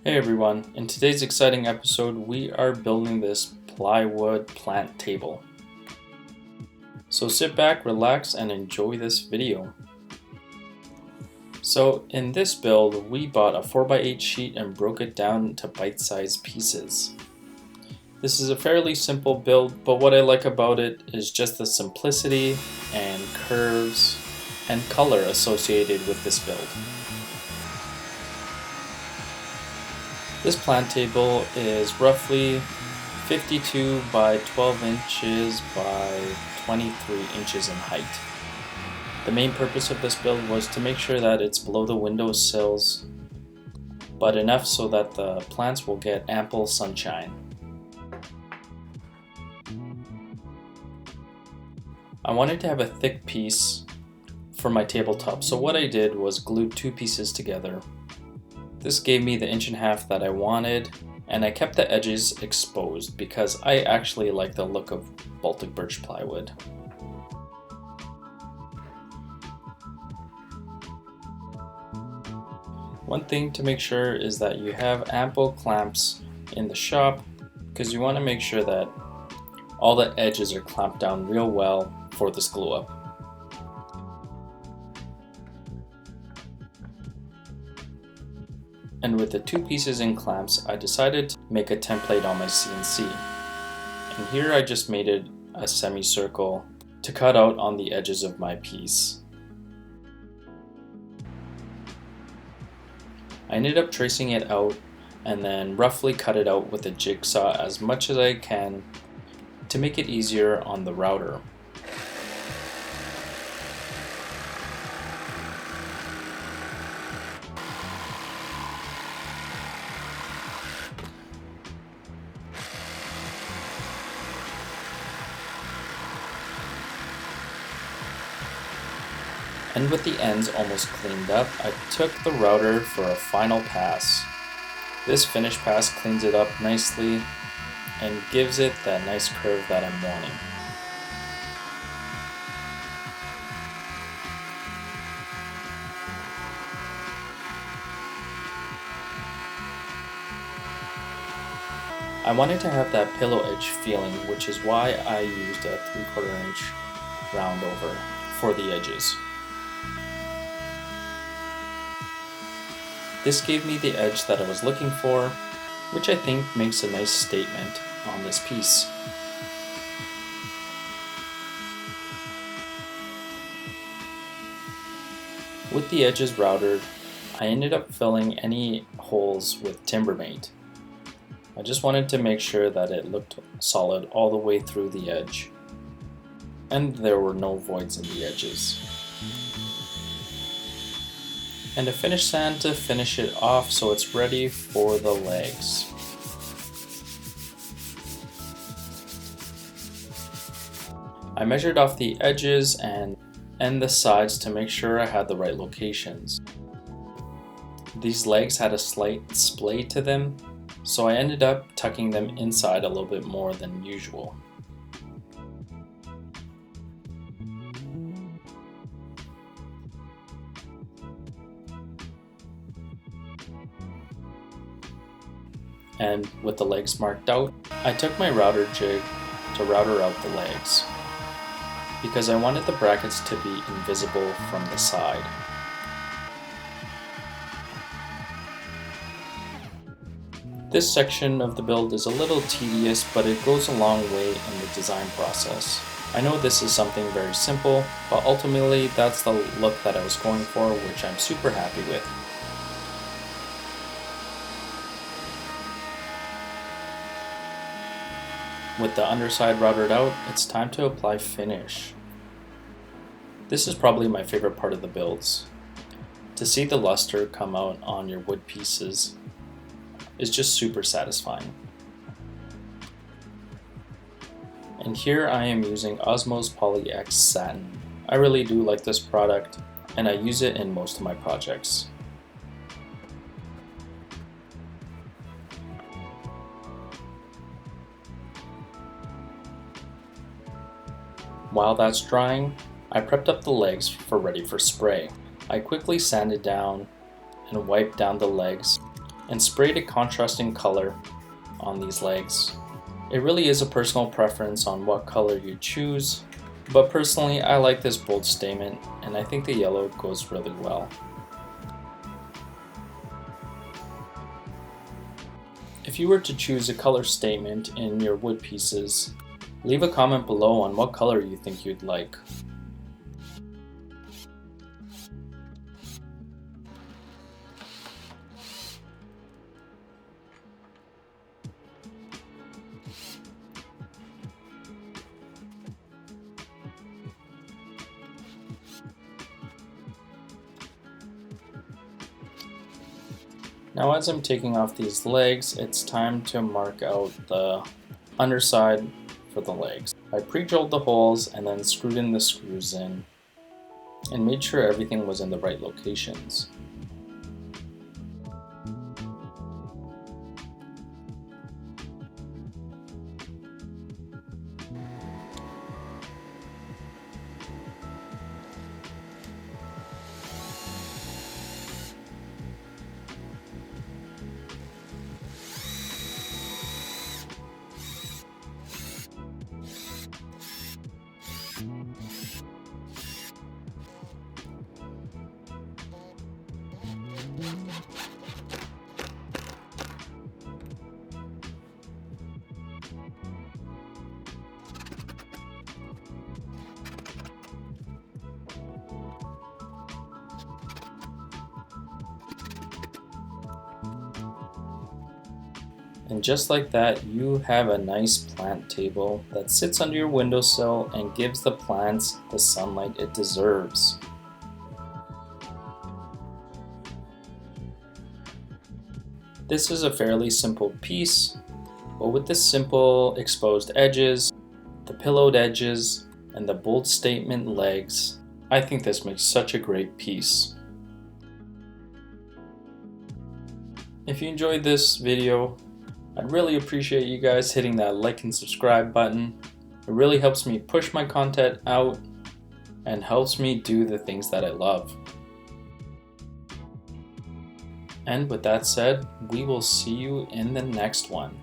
Hey everyone, in today's exciting episode we are building this plywood plant table. So sit back, relax, and enjoy this video. So in this build we bought a 4x8 sheet and broke it down into bite-sized pieces. This is a fairly simple build, but what I like about it is just the simplicity and curves and color associated with this build. This plant table is roughly 52 by 12 inches by 23 inches in height. The main purpose of this build was to make sure that it's below the window sills, but enough so that the plants will get ample sunshine. I wanted to have a thick piece for my tabletop, so what I did was glued two pieces together. This gave me the 1.5 inches that I wanted, and I kept the edges exposed because I actually like the look of Baltic birch plywood. One thing to make sure is that you have ample clamps in the shop, because you want to make sure that all the edges are clamped down real well for this glue up. And with the two pieces in clamps, I decided to make a template on my CNC. And here I just made it a semicircle to cut out on the edges of my piece. I ended up tracing it out and then roughly cut it out with a jigsaw as much as I can to make it easier on the router. And with the ends almost cleaned up, I took the router for a final pass. This finish pass cleans it up nicely and gives it that nice curve that I'm wanting. I wanted to have that pillow edge feeling, which is why I used a 3/4 inch round over for the edges. This gave me the edge that I was looking for, which I think makes a nice statement on this piece. With the edges routed, I ended up filling any holes with Timbermate. I just wanted to make sure that it looked solid all the way through the edge, and there were no voids in the edges. And a finish sand to finish it off so it's ready for the legs. I measured off the edges and the sides to make sure I had the right locations. These legs had a slight splay to them, so I ended up tucking them inside a little bit more than usual. And with the legs marked out, I took my router jig to router out the legs because I wanted the brackets to be invisible from the side. This section of the build is a little tedious, but it goes a long way in the design process. I know this is something very simple, but ultimately that's the look that I was going for, which I'm super happy with. With the underside routed out, it's time to apply finish. This is probably my favorite part of the builds. To see the luster come out on your wood pieces is just super satisfying. And here I am using Osmos Poly X Satin. I really do like this product, and I use it in most of my projects. While that's drying, I prepped up the legs for ready for spray. I quickly sanded down and wiped down the legs and sprayed a contrasting color on these legs. It really is a personal preference on what color you choose, but personally I like this bold statement and I think the yellow goes really well. If you were to choose a color statement in your wood pieces, leave a comment below on what color you think you'd like. Now as I'm taking off these legs, it's time to mark out the underside for the legs. I pre-drilled the holes and then screwed in the screws in and made sure everything was in the right locations. And just like that, you have a nice plant table that sits under your windowsill and gives the plants the sunlight it deserves. This is a fairly simple piece, but with the simple exposed edges, the pillowed edges, and the bold statement legs, I think this makes such a great piece. If you enjoyed this video, I'd really appreciate you guys hitting that like and subscribe button. It really helps me push my content out and helps me do the things that I love. And with that said, we will see you in the next one.